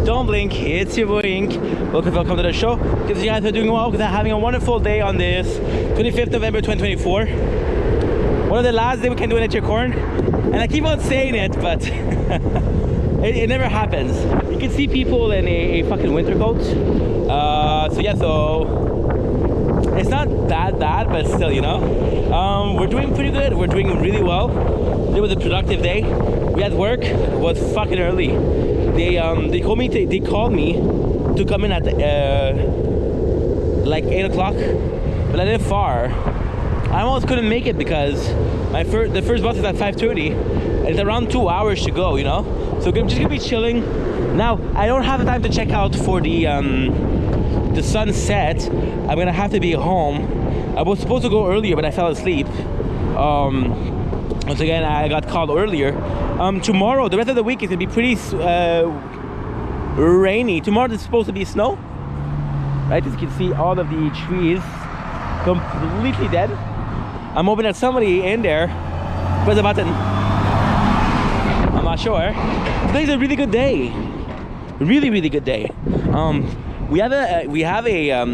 Don't blink, it's your boy Ink. Welcome to the show. Because you guys are doing well, because I'm having a wonderful day on this 25th November 2024. One of the last days we can do electric corn. And I keep on saying it, but it never happens. You can see people in a fucking winter coat. So it's not that bad, but still, you know. We're doing pretty good. We're doing really well. It was a productive day. We had work. It was fucking early. They called me to come in at like 8 o'clock, but I live far. I almost couldn't make it because the first bus is at 5:30. It's around 2 hours to go, you know. So I'm just gonna be chilling. Now I don't have the time to check out for the sunset. I'm gonna have to be home. I was supposed to go earlier, but I fell asleep. Once again, I got called earlier. Tomorrow, the rest of the week is gonna be pretty rainy. Tomorrow is supposed to be snow, right? As you can see, all of the trees completely dead. I'm hoping that somebody in there press a button. I'm not sure. Today's a really good day. Really good day. We have a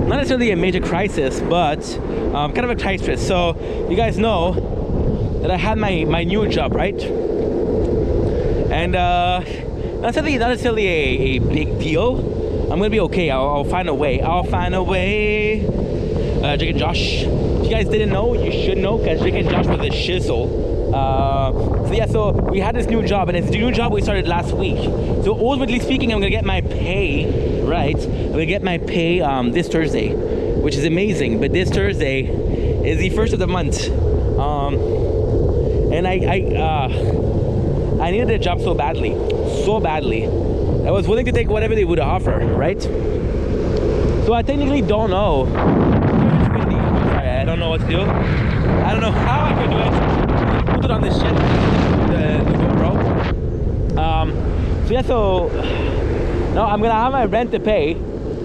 not necessarily a major crisis, but kind of a crisis. So you guys know that I had my new job, right? And not necessarily a big deal. I'm gonna be okay. I'll find a way. Jake and Josh, if you guys didn't know, you should know, because Jake and Josh was a shizzle. So we had this new job, and it's the new job we started last week. So ultimately speaking, I'm gonna get my pay, right? I'm gonna get my pay this Thursday, which is amazing. But this Thursday is the first of the month, and I needed a job so badly. I was willing to take whatever they would offer, right? So I technically don't know. I don't know what to do. I don't know how I could do it. Put it on this shit, the GoPro. So no, I'm gonna have my rent to pay,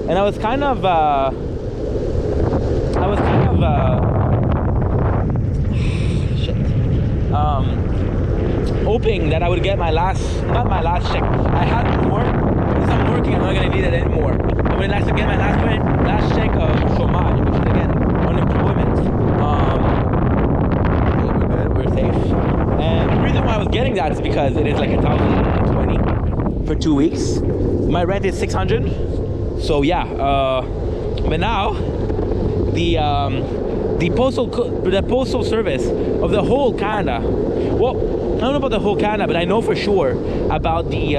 and I was kind of hoping that I would get not my last check. I had more. Since I'm working, I'm not gonna need it anymore. I'm gonna actually get my last check of chômage, which is again unemployment. We're safe. And the reason why I was getting that is because it is like 1,020 for 2 weeks. My rent is 600. So yeah. But now the postal service of the whole Canada. Well, I don't know about the whole Canada, but I know for sure about the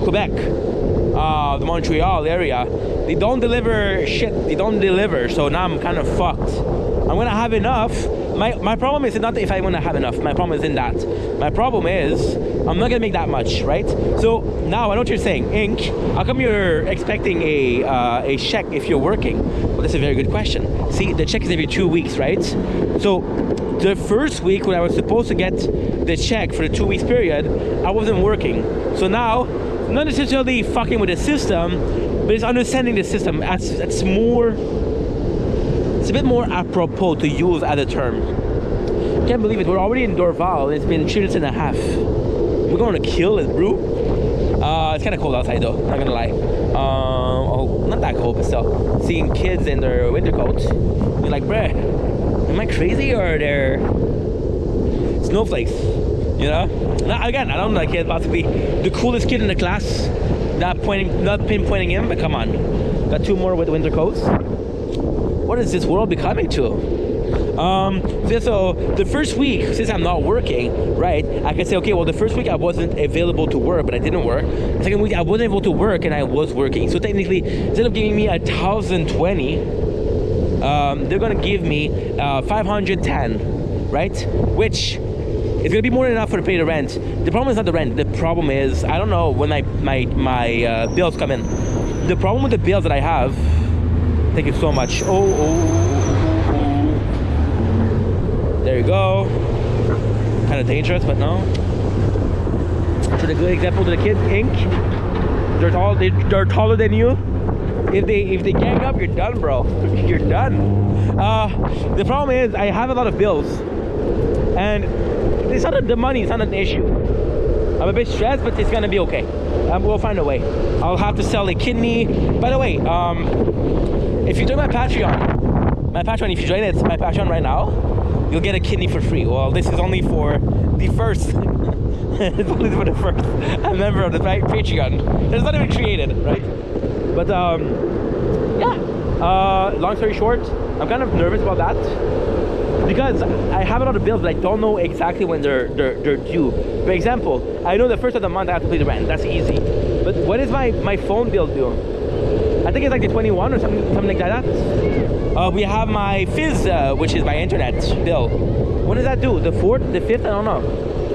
Quebec, the Montreal area. They don't deliver shit. So now I'm kind of fucked. I'm gonna have enough. My problem is not if I'm gonna have enough. My problem isn't that. My problem is I'm not gonna make that much, right? So now I know what you're saying, Ink. How come you're expecting a check if you're working? Well, that's a very good question. See, the check is every 2 weeks, right? So the first week when I was supposed to get the check for the 2 weeks period, I wasn't working. So now, not necessarily fucking with the system, but it's understanding the system. It's a bit more apropos to use as a term. Can't believe it. We're already in Dorval. It's been 3 minutes and a half. We're going to kill it, bro. It's kind of cold outside though, not gonna lie. Not that cold, but still. Seeing kids in their winter coats, you're like, bruh, am I crazy or they're snowflakes? You know? Now, again, I don't know, like kid, possibly the coolest kid in the class. Not pinpointing him, but come on. Got 2 more with winter coats. What is this world becoming to? So the first week, since I'm not working, right, I can say, okay, well, the first week I wasn't available to work, but I didn't work. The second week I wasn't able to work and I was working. So technically, instead of giving me 1,020, they're gonna give me 510, right? Which is gonna be more than enough for to pay the rent. The problem is not the rent. The problem is, I don't know when my bills come in. The problem with the bills that I have, thank you so much. There you go. Kind of dangerous, but no. So the good example to the kids, Ink. They're taller than you. If they gang up, you're done, bro. You're done. The problem is I have a lot of bills, and it's not the money. It's not an issue. I'm a bit stressed, but it's gonna be okay. We'll find a way. I'll have to sell a kidney. By the way, if you join my Patreon, if you join it, my Patreon right now, you'll get a kidney for free. Well, this is only for the first. It's only for the first member of the Patreon. It's not even created, right? But yeah. Long story short, I'm kind of nervous about that because I have a lot of bills, but I don't know exactly when they're due. For example, I know the first of the month I have to pay the rent. That's easy. But what is my phone bill due? I think it's like the 21 or something like that. We have my Fizz, which is my internet bill. When does that due? The 4th, the 5th? I don't know.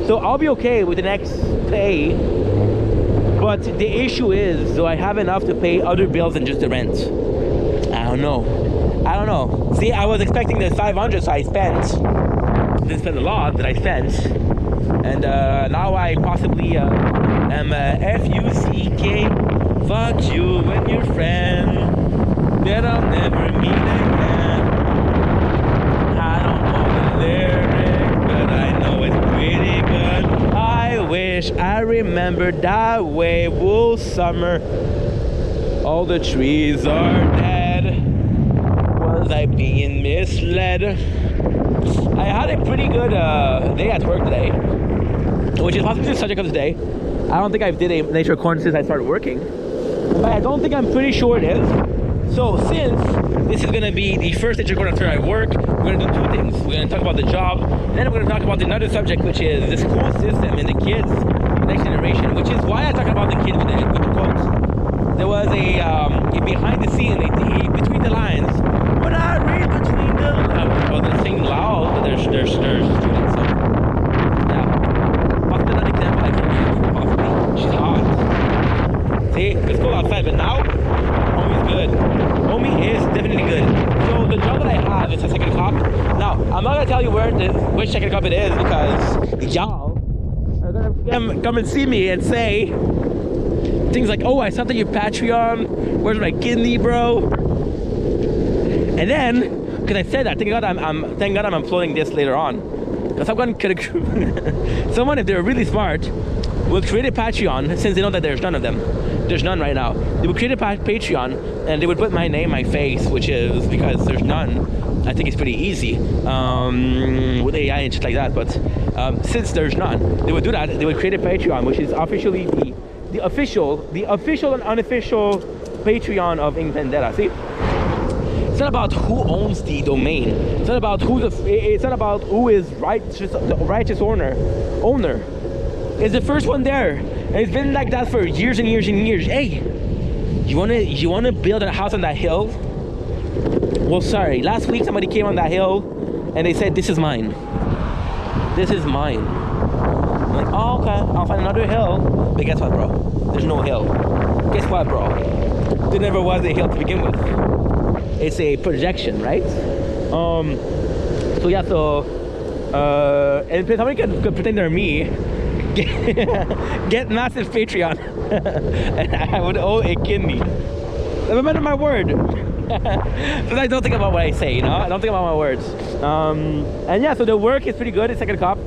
So I'll be okay with the next pay. But the issue is, do I have enough to pay other bills than just the rent? I don't know. See, I was expecting the 500, so I didn't spend a lot, but I spent. And now I possibly am F-U-C-K. Fuck you and your friend that I'll never meet again. I don't know the lyrics, but I know it's pretty good. I wish I remembered that way. Wool summer, all the trees are dead. Was I being misled? I had a pretty good day at work today, which is possibly the subject of the day. I don't think I did a nature corner since I started working, but I don't think I'm pretty sure it is. So since this is gonna be the first nature corner after I work, we're gonna do two things. We're gonna talk about the job, and then we're gonna talk about another subject, which is the school system and the kids, the next generation. Which is why I talk about the kid with the quotes. There was a behind the scene, between the lines. When I read between the lines, well, they're singing loud, but there's students. So yeah, possibly another example I can use. Possibly, she's hot. See, it's cool outside, but now, homie's good. Homie is definitely good. So the job that I have is a second cop. Now, I'm not gonna tell you which second cop it is because y'all are gonna come and see me and say things like, "Oh, I saw that your Patreon. Where's my kidney, bro?" And then, because I said that, thank God I'm uploading this later on. Because someone someone, if they're really smart, will create a Patreon, since they know that there's none of them. There's none right now. They would create a Patreon, and they would put my name, my face, which is, because there's none, I think it's pretty easy with AI and shit like that. But since there's none, they would do that. They would create a Patreon, which is officially the official and unofficial Patreon of Ink Vendetta. See? It's not about who owns the domain. It's not about it's not about who is the righteous owner. It's the first one there. And it's been like that for years and years and years. Hey, you wanna build a house on that hill? Well, sorry. Last week somebody came on that hill and they said, "This is mine. This is mine." I'm like, "Oh, okay. I'll find another hill." But guess what, bro? There's no hill. Guess what, bro? There never was a hill to begin with. It's a projection, right? So yeah, and somebody could pretend they're me, get massive Patreon, and I would owe a kidney. Remember my word. Because I don't think about what I say, you know? I don't think about my words. And yeah, so the work is pretty good. It's second cop.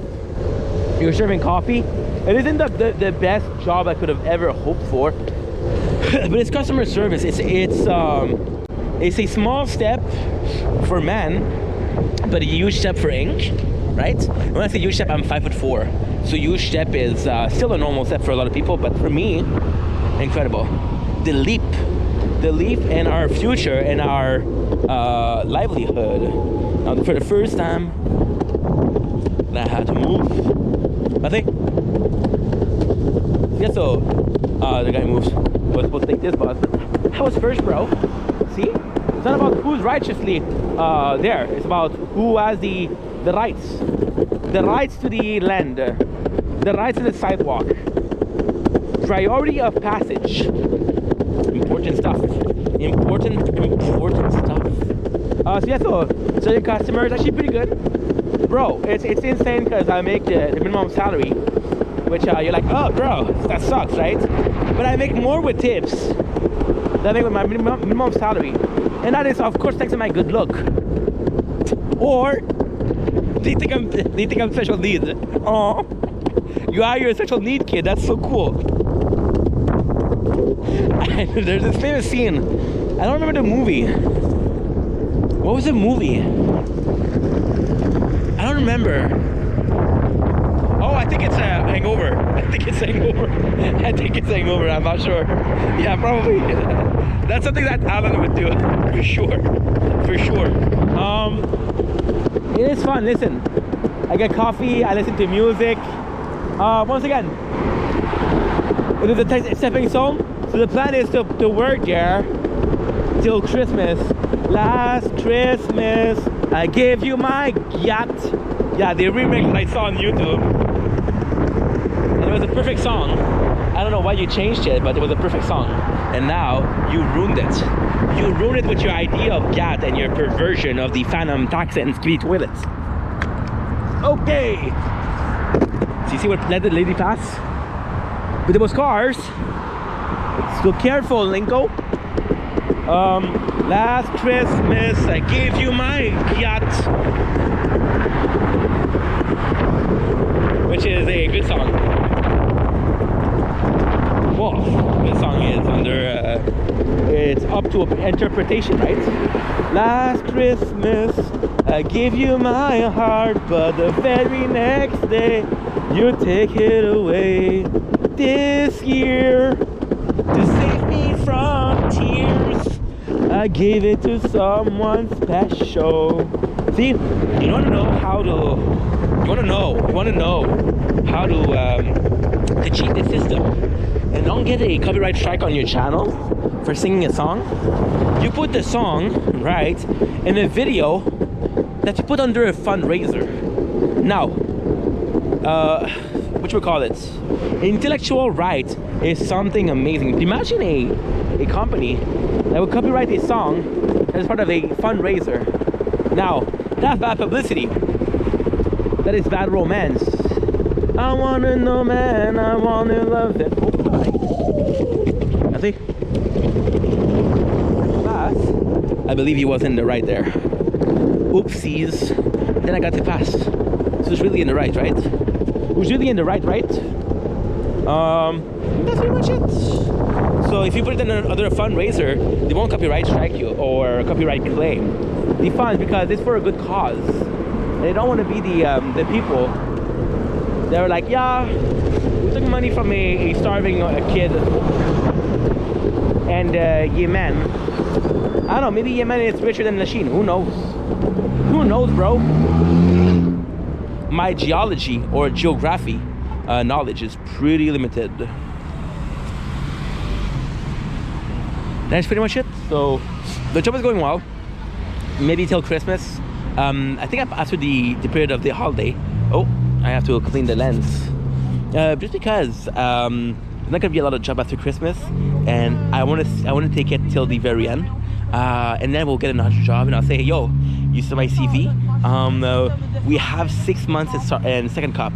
You're serving coffee. It isn't the best job I could have ever hoped for, but it's customer service. It's a small step for man, but a huge step for Ink, right? When I say huge step, I'm 5'4", so huge step is still a normal step for a lot of people, but for me, incredible. The leap in our future and our livelihood. Now, for the first time, I had to move. I think. Yeah, so the guy moves. Was supposed to take this bus. That was first, bro. See? It's not about who's righteously there. It's about who has the rights. The rights to the land. The rights to the sidewalk. Priority of passage. Important stuff. Important stuff. So yeah, so the customer is actually pretty good. Bro, it's insane because I make the minimum salary, which you're like, oh, bro, that sucks, right? But I make more with tips than I make with my minimum salary. And that is, of course, thanks to my good luck. Or they think I'm special needs. Oh, you're a special need kid. That's so cool. And there's this famous scene. I don't remember the movie. What was the movie? I don't remember. Oh, I think it's Hangover. I think it's Hangover. I'm not sure. Yeah, probably. That's something that Alan would do for sure. It is fun. Listen, I get coffee. I listen to music. Once again, it is a stepping stone. So the plan is to work there till Christmas. Last Christmas, I gave you my yacht. Yeah, the remix I saw on YouTube. And it was a perfect song. I don't know why you changed it, but it was a perfect song. And now you ruined it. You ruined it with your idea of yacht and your perversion of the Phantom Taxi and Speedy Toilets. Okay. So you see what let the lady pass? But there was cars. So careful, Linko. Last Christmas I gave you my yacht, which is a good song. Well, this song is under it's up to interpretation, right? Last Christmas I gave you my heart, but the very next day you take it away. This year, to save me from tears, I gave it to someone special. See, you want to know how to cheat the system and don't get a copyright strike on your channel for singing a song. You put the song right in a video that you put under a fundraiser. Now, what we call it? Intellectual right is something amazing. Imagine a company that would copyright a song as part of a fundraiser. Now, that's bad publicity. That is bad romance. I wanna know, man, I wanna love it. I think I believe he was in the right there. Oopsies. Then I got to pass. So it's really in the right, right? It was really in the right? That's pretty much it. So if you put it in another fundraiser, they won't copyright strike you or copyright claim the funds because it's for a good cause. And they don't want to be the people that are like, yeah, we took money from a starving kid and Yemen. I don't know, maybe Yemen is richer than Lachine. Who knows? Who knows, bro? My geology or geography knowledge is pretty limited. That's pretty much it. So the job is going well, maybe till Christmas. I think after the period of the holiday. Oh, I have to clean the lens just because there's not gonna be a lot of job after Christmas, and I want to take it till the very end, and then we'll get another job, and I'll say, hey, yo, you see my CV? We have 6 months in second cup.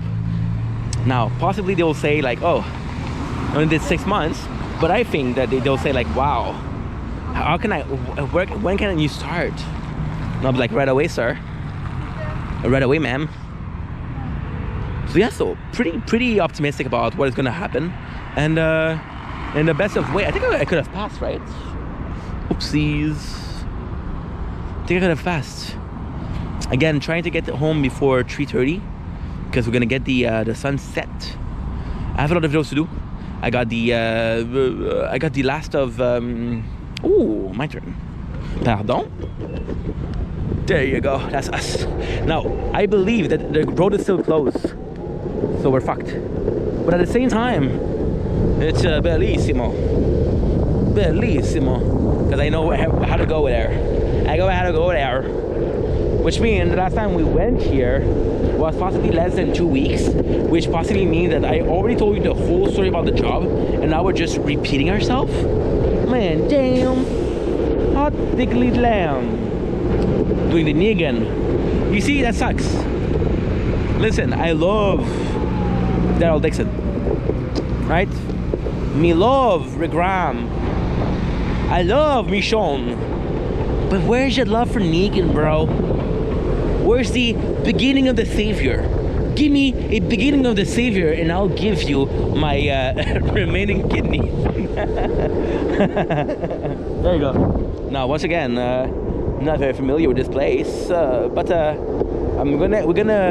Now, possibly they will say like, oh, I only did 6 months, but I think that they'll say like, wow, how can I work? When can you start? And I'll be like, right away, sir. Right away, ma'am. So yeah, so pretty optimistic about what is gonna happen, and in the best of way, I think I could have passed, right? Oopsies. I think I could have passed. Again, trying to get home before 3:30 because we're gonna get the sunset. I have a lot of videos to do. I got the last of ooh, my turn. Pardon. There you go. That's us. Now, I believe that the road is still closed, so we're fucked. But at the same time, it's bellissimo. Bellissimo. Because I know how to go there. I know how to go there. Which means the last time we went here was possibly less than 2 weeks, which possibly means that I already told you the whole story about the job, and now we're just repeating ourselves. Man, damn. Hot diggly lamb. Doing the knee again. You see, that sucks. Listen, I love Daryl Dixon, right? Me love Rick Graham. I love Michonne. But where's your love for Negan, bro? Where's the beginning of the savior? Give me a beginning of the Savior, and I'll give you my remaining kidney. There you go. Now, once again, I'm not very familiar with this place, but we're gonna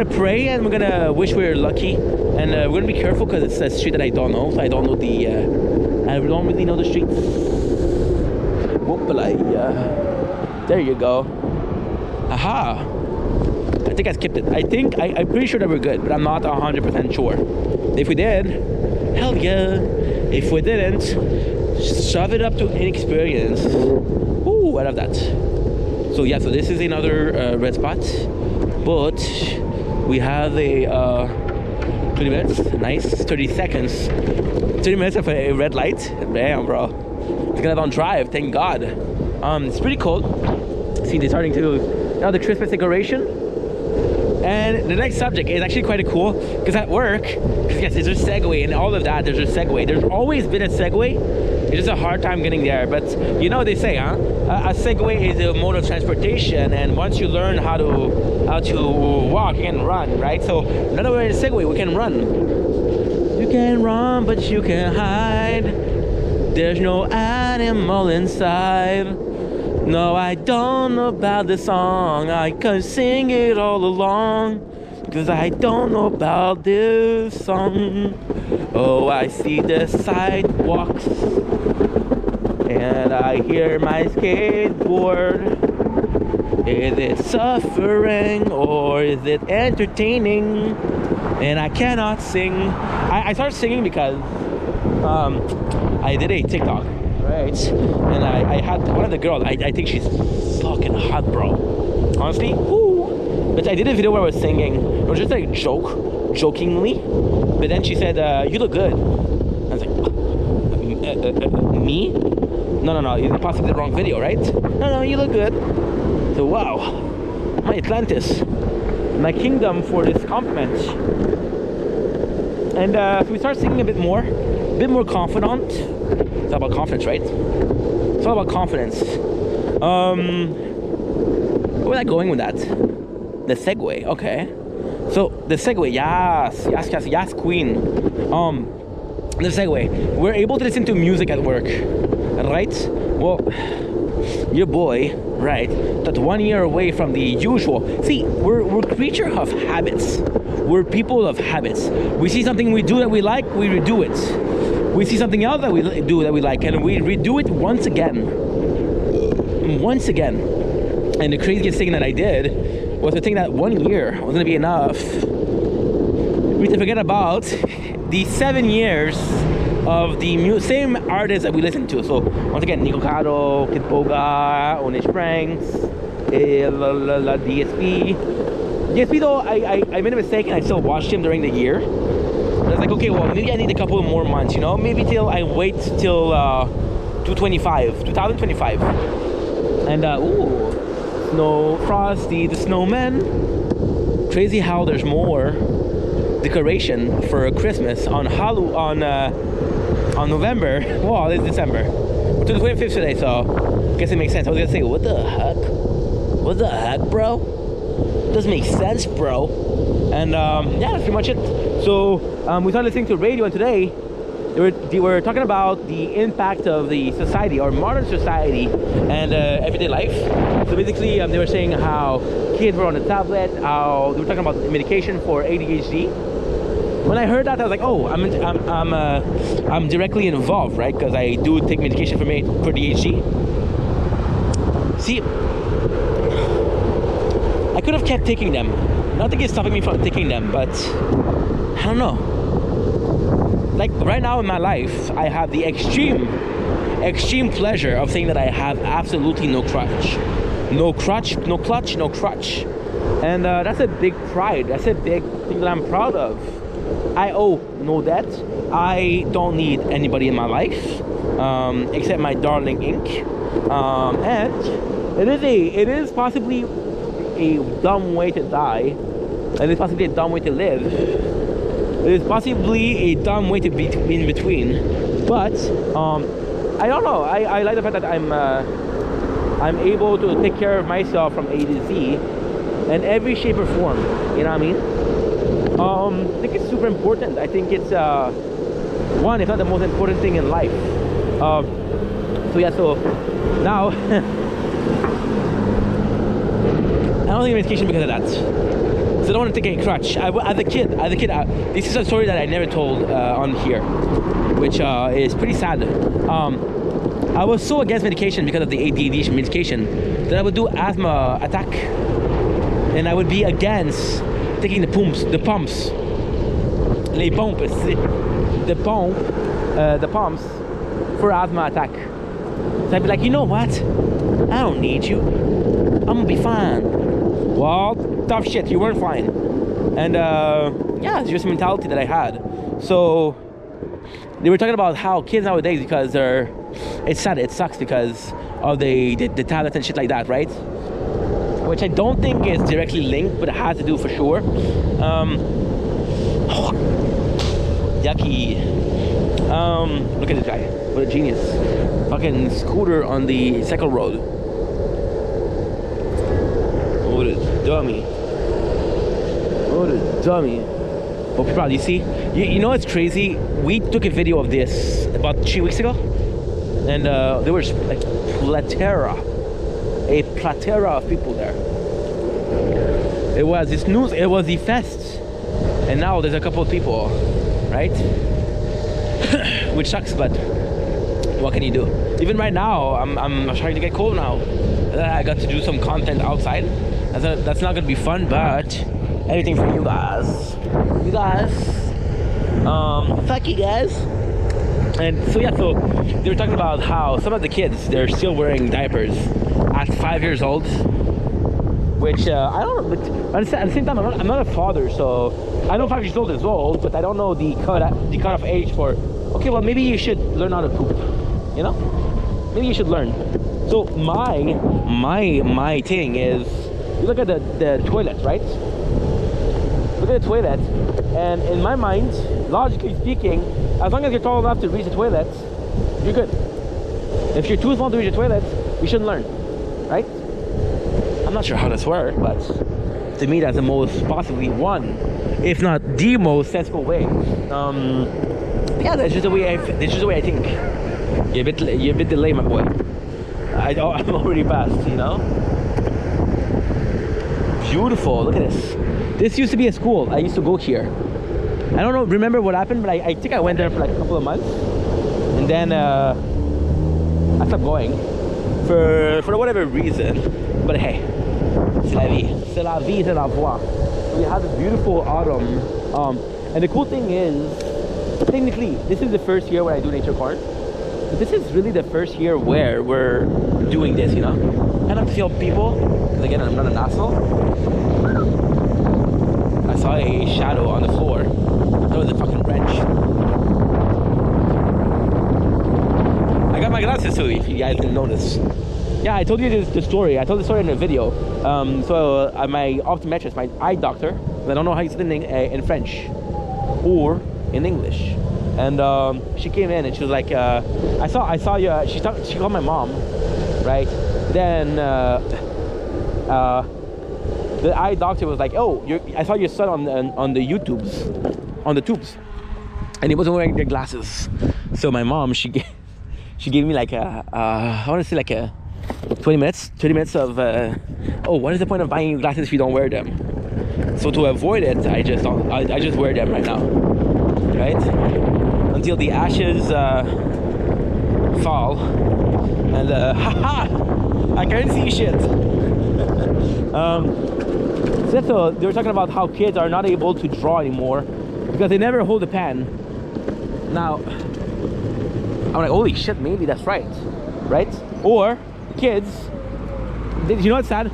pray, and we're gonna wish we're lucky, and we're gonna be careful because it's a street that I don't know. So I don't know I don't really know the streets. There you go. Aha. I think I skipped it. I'm pretty sure that we're good, but I'm not 100% sure. If we did, hell yeah. If we didn't, shove it up to inexperience. Ooh, I love that. So yeah, so this is another red spot, but we have a 20 minutes, nice, 30 seconds, 30 minutes of a red light. Damn, bro. It's gonna on drive, thank God. It's pretty cold. See, they're starting to, now the Christmas decoration. And the next subject is actually quite cool, because at work, yes, there's a segue and all of that, there's a segue. There's always been a segue. It's just a hard time getting there. But you know what they say, huh? A segue is a mode of transportation, and once you learn how to walk, you can run, right? So another way to segue, we can run. You can run, but you can hide. There's no animal inside. No, I don't know about the song. I can sing it all along, 'cause I don't know about this song. Oh, I see the sidewalks, and I hear my skateboard. Is it suffering or is it entertaining? And I cannot sing. I started singing because I did a TikTok. Right, and I had one of the girls, I think she's fucking hot, bro, honestly, woo. But I did a video where I was singing. It was just like jokingly, but then she said, you look good. I was like, me? No, it's possibly the wrong video, right? No, you look good. So wow, my Atlantis, my kingdom for this compliment. And so we start singing a bit more confident. It's all about confidence, right? It's all about confidence. Where was I going with that? The segue, okay. So the segue, yes, queen. The segue. We're able to listen to music at work, right? Well, your boy, right? That's 1 year away from the usual. See, we're creature of habits. We're people of habits. We see something we do that we like, we redo it. We see something else that we do that we like, and we redo it once again. And the craziest thing that I did was to think that 1 year was going to be enough for me to forget about the 7 years of the same artists that we listened to. So once again, Nico Caro, Kid Boga, Onish Pranks, DSP. DSP though, I made a mistake and I still watched him during the year. I was like, okay, well, maybe I need a couple more months, you know? Maybe till I wait till 2025. And, ooh, Snow Frosty the Snowman. Crazy how there's more decoration for Christmas on November. Well, it's December. We're to the 25th today, so I guess it makes sense. I was gonna say, what the heck? What the heck, bro? Doesn't make sense, bro. And yeah, that's pretty much it. So we started listening to radio, and today they were talking about the impact of the society, or modern society, and everyday life. So basically, they were saying how kids were on the tablet, how they were talking about medication for ADHD. When I heard that, I was like, oh, I'm directly involved, right? Because I do take medication for ADHD. See, I could have kept taking them. Nothing is stopping me from taking them, but I don't know. Like right now in my life, I have the extreme pleasure of saying that I have absolutely no crutch. No crutch. And that's a big pride. That's a big thing that I'm proud of. I owe no debt. I don't need anybody in my life except my darling ink. And it is possibly a dumb way to die. It is possibly a dumb way to live. It is possibly a dumb way to be in between. But I don't know. I like the fact that I'm able to take care of myself from A to Z. in every shape or form. You know what I mean? I think it's super important. I think it's one, if not the most important thing in life. So yeah, so now I don't think medication because of that. So I don't want to take a crutch. As a kid, this is a story that I never told on here, which is pretty sad. I was so against medication because of the ADD medication that I would do asthma attack, and I would be against taking the pumps, les pompes, the pumps for asthma attack. So I'd be like, you know what? I don't need you. I'm gonna be fine. Well, tough shit. You weren't fine, and yeah, it's just a mentality that I had. So they were talking about how kids nowadays, because it's sad, it sucks because of the tablets and shit like that, right? Which I don't think is directly linked, but it has to do for sure. Yucky. Look at this guy. What a genius. Fucking scooter on the cycle road. What a dummy. What a dummy. Oh, people, you see? You know what's crazy? We took a video of this about 3 weeks ago. And there was like a plethora of people there. It was this news, it was the fest. And now there's a couple of people, right? Which sucks, but what can you do? Even right now, I'm trying to get cold now. I got to do some content outside. That's not gonna be fun, but everything for you guys. You guys. Fuck you guys. And so yeah, so they were talking about how some of the kids, they're still wearing diapers at 5 years old, which I don't know, but at the same time, I'm not a father, so I know 5 years old is old, but I don't know the cutoff age for, okay, well, maybe you should learn how to poop, you know? Maybe you should learn. So my thing is, you look at the toilet, right? Look at the toilet, and in my mind, logically speaking, as long as you're tall enough to reach the toilet, you're good. If you're too small to reach the toilet, you shouldn't learn, right? I'm not sure how this works, but to me, that's the most, possibly one, if not the most sensible way. Yeah, that's just the way I think. You're a bit delayed, my boy. I'm already past, you know. Beautiful. Look at this. This used to be a school. I used to go here. I don't know, remember what happened, but I think I went there for like a couple of months, and then I stopped going for whatever reason. But hey, c'est la vie, c'est la vie, c'est la voix. We had a beautiful autumn, and the cool thing is, technically, this is the first year where I do nature corn. But this is really the first year where we're doing this, you know. I don't feel people, because again, I'm not an asshole. I saw a shadow on the floor. That was a fucking wrench. I got my glasses too, if you guys didn't notice. Yeah, I told you the story. I told the story in a video. So my optometrist, my eye doctor, I don't know how you say it in French or in English. And she came in and she was like, I saw you. She called my mom, right? Then the eye doctor was like, oh, I saw your son on the tubes, and he wasn't wearing their glasses. So my mom, she gave me like I want to say like a 30 minutes of what is the point of buying you glasses if you don't wear them? So to avoid it, I just wear them right now, right? Until the ashes fall, and I can't see shit. So they were talking about how kids are not able to draw anymore because they never hold a pen. Now, I'm like, holy shit, maybe that's right? Or kids, you know what's sad?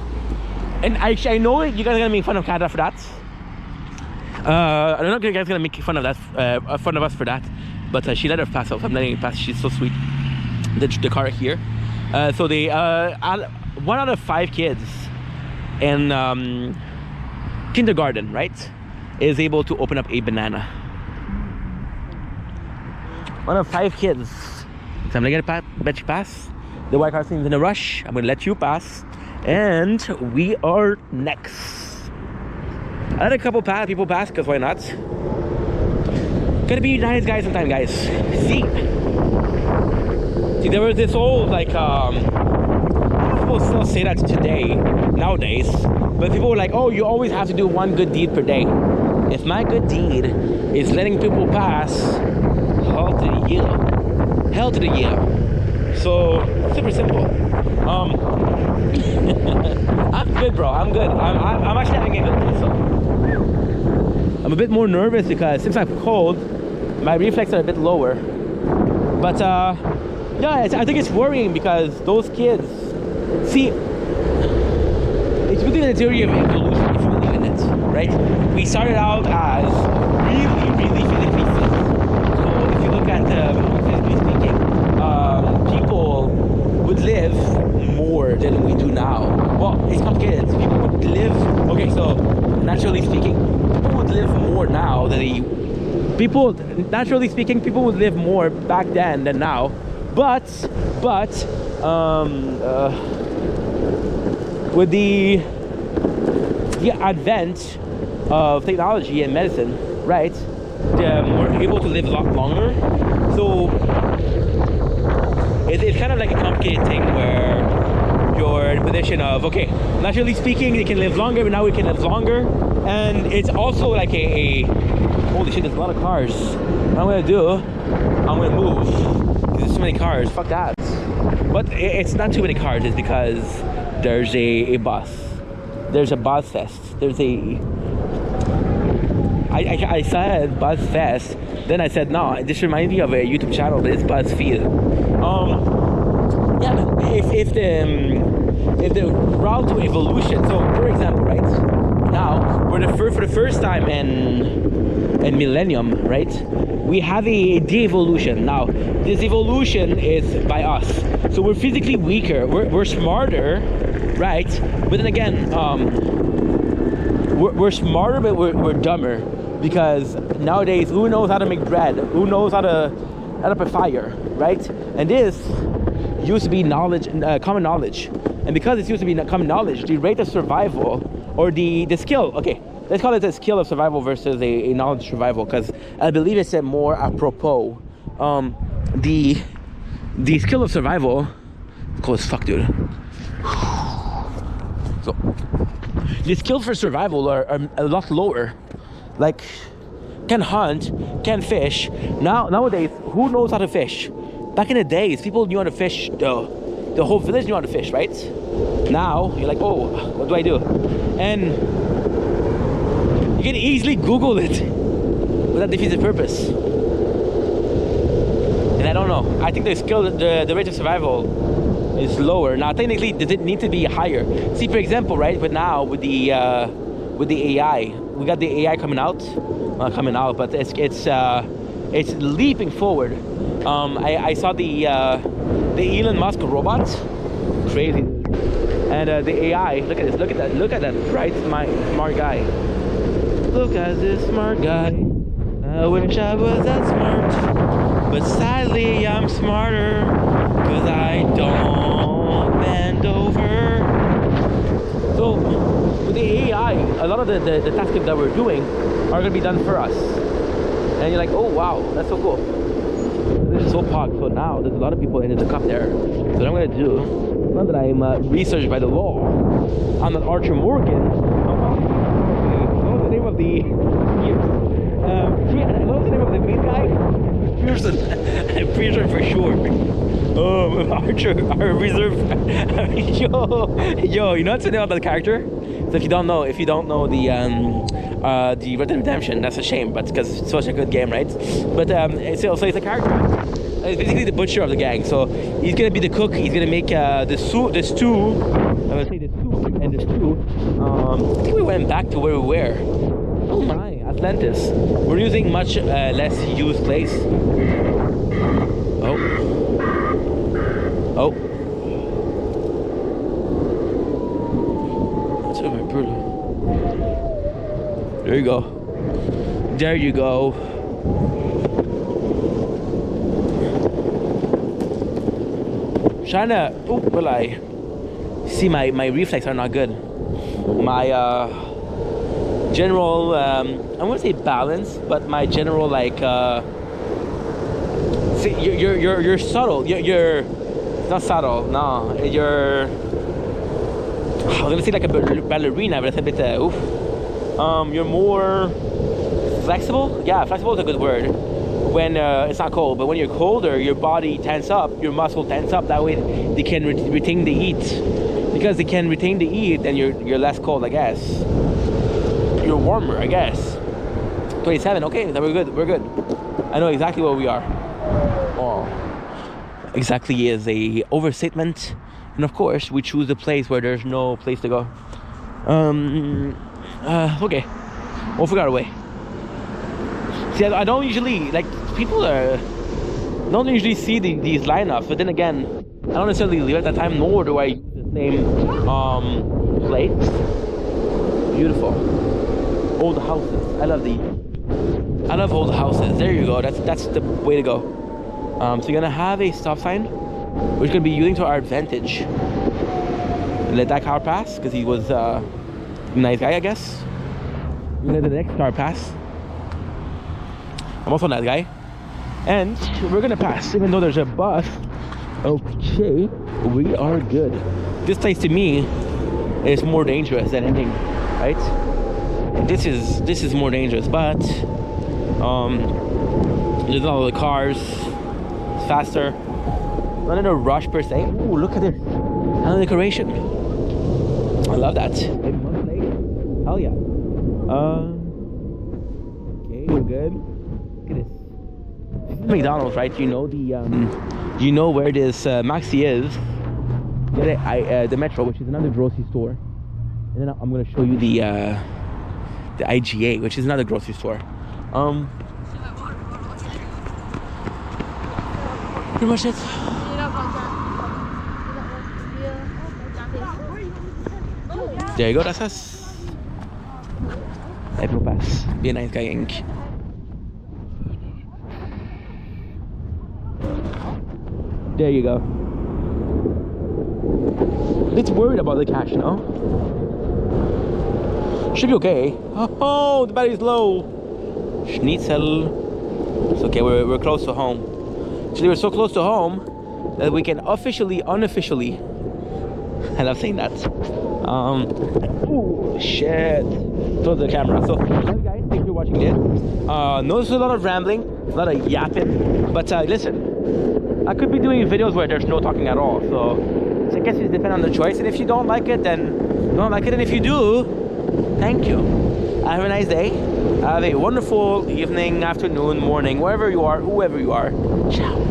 And I know you guys are gonna make fun of Canada for that. I don't know if you guys are gonna make fun of us for that, but she let her pass out. I'm letting her pass. She's so sweet. The car here. So they 1 out of 5 kids in kindergarten, right, is able to open up a banana. 1 of 5 kids. So I'm gonna let you pass. The white car seems in a rush. I'm gonna let you pass, and we are next. I let a couple people pass, because why not? Gotta be nice guys sometimes, guys. See, there was this old, like, people still say that today, nowadays, but people were like, oh, you always have to do one good deed per day. If my good deed is letting people pass, hell to the yeah. Hell to the yeah. So, super simple. I'm good, bro. I'm good. I'm actually having a good day, so. I'm a bit more nervous because since I'm cold, my reflexes are a bit lower. But yeah, I think it's worrying because those kids, see, it's really the theory of evolution if you believe in it, right? We started out as really physically fit. So if you look at physically speaking, people would live more than we do now. Well, it's complicated. People would live, okay, so naturally speaking, people would live more now than naturally speaking, people would live more back then than now. But with the advent of technology and medicine, right, we're able to live a lot longer. So it's kind of like a complicated thing where you're in a position of, okay, naturally speaking, they can live longer, but now we can live longer. And it's also like a holy shit, there's a lot of cars. What I'm gonna do, I'm gonna move. There's too many cars, fuck that. But it's not too many cars, it's because there's a bus. There's a bus fest. I said buzz fest, then I said no, this reminds me of a YouTube channel, but it's BuzzFeed. Yeah, but if the route to evolution, so for example, right now for the first time in millennium, right, we have a de-evolution. Now this evolution is by us, so we're physically weaker, we're smarter, right, but then again we're smarter, but we're dumber, because nowadays who knows how to make bread, who knows how to put fire, right? And this used to be knowledge, common knowledge, and because it used to be common knowledge, the rate of survival, or the skill, okay, let's call it a skill of survival versus a knowledge survival, because I believe it's more apropos. The skill of survival, cool as fuck, dude. So the skills for survival are a lot lower. Like, can hunt, can fish. Nowadays, who knows how to fish? Back in the days, people knew how to fish. The whole village knew how to fish, right? Now you're like, oh, what do I do? And you can easily Google it, but that defeats the purpose. And I don't know. I think the skill, the rate of survival is lower. Now, technically, does it need to be higher? See, for example, right? But now with the AI, we got the AI coming out. Not coming out, but it's leaping forward. I saw the Elon Musk robot, crazy, and the AI. Look at this. Look at that bright, smart guy. Look at this smart guy. I wish I was that smart, but sadly I'm smarter, 'cause I don't bend over. So with the AI, a lot of the tasks that we're doing are going to be done for us, and you're like, oh wow, that's so cool. This is so pog. So now there's a lot of people in the cup there. So what I'm going to do, now that I'm researched by the law, I'm an Archer Morgan. What was the name of the what was the name of the main guy? Pearson. Pearson for sure. Archer, our reserve. yo, you know what's the name of the character? So if you don't know the Red Dead Redemption, that's a shame, but because it's such a good game, right? But so it's a character. It's basically the butcher of the gang. So he's gonna be the cook. He's gonna make the stew. I'm gonna say the soup and the stew. I think we went back to where we were. Oh my, Atlantis. We're using much less used place. Oh. There you go. There you go. Trying to, will I see my reflex are not good. My general, I wouldn't say balance, but my general like, see, you're subtle. You're not subtle. No, you're. I was gonna say like a ballerina, but it's a bit oof. You're more flexible. Yeah, flexible is a good word. When it's not cold, but when you're colder, your body tense up, your muscle tense up. That way, they can retain the heat. Because they can retain the heat, then you're less cold, I guess. You're warmer, I guess. 27. Okay, then we're good. We're good. I know exactly where we are. Oh, exactly is a overstatement, and of course, we choose the place where there's no place to go. Okay. We'll figure out a way. See, I don't usually like people don't usually see these lineups, but then again, I don't necessarily leave at that time, nor do I use the same place. Beautiful old houses. I love old houses. There you go. That's the way to go. So you're gonna have a stop sign, which is gonna be using to our advantage. Let that car pass because he was a nice guy, I guess. Let the next car pass. I'm also a nice guy, and we're gonna pass even though there's a bus. Okay, we are good. This place to me is more dangerous than anything, right? This is more dangerous, but there's not all the cars. It's faster. Not in a rush per se. Ooh, look at this. Another decoration. I love that. Hell yeah. Okay, we're good. Look at this. This is McDonald's, right? You know you know where this Maxi is. The Metro, which is another grocery store, and then I'm gonna show you the IGA, which is another grocery store. Pretty much it. There you go. That's us. April Pass. Be a nice guy, Inc. There you go. It's worried about the cash, no? Should be okay. Oh, the battery's low. Schnitzel. It's okay, we're close to home. Actually, we're so close to home that we can unofficially, I love saying that. Oh, shit. Close the camera. So, guys, thanks for watching this. Notice a lot of rambling, a lot of yapping. But listen, I could be doing videos where there's no talking at all. So I guess it depends on the choice. And if you don't like it, then don't like it. And if you do, thank you. Have a nice day. Have a wonderful evening, afternoon, morning, wherever you are, whoever you are. Ciao.